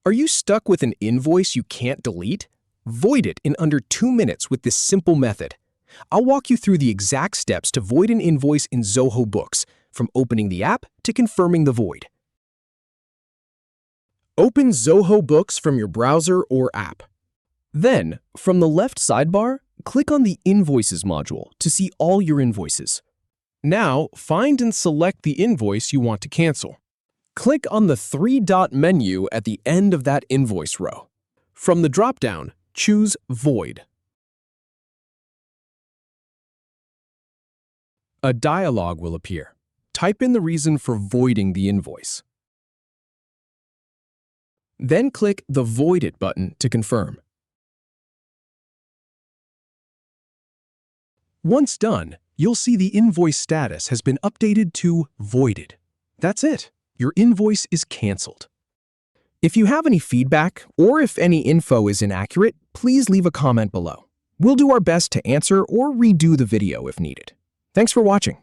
Are you stuck with an invoice you can't delete? Void it in under 2 minutes with this simple method. I'll walk you through the exact steps to void an invoice in Zoho Books, from opening the app to confirming the void. Open Zoho Books from your browser or app. Then, from the left sidebar, click on the Invoices module to see all your invoices. Now, find and select the invoice you want to cancel. Click on the three-dot menu at the end of that invoice row. From the drop-down, choose Void. A dialog will appear. Type in the reason for voiding the invoice. Then click the Void It button to confirm. Once done, you'll see the invoice status has been updated to Voided. That's it. Your invoice is canceled. If you have any feedback or if any info is inaccurate, please leave a comment below. We'll do our best to answer or redo the video if needed. Thanks for watching.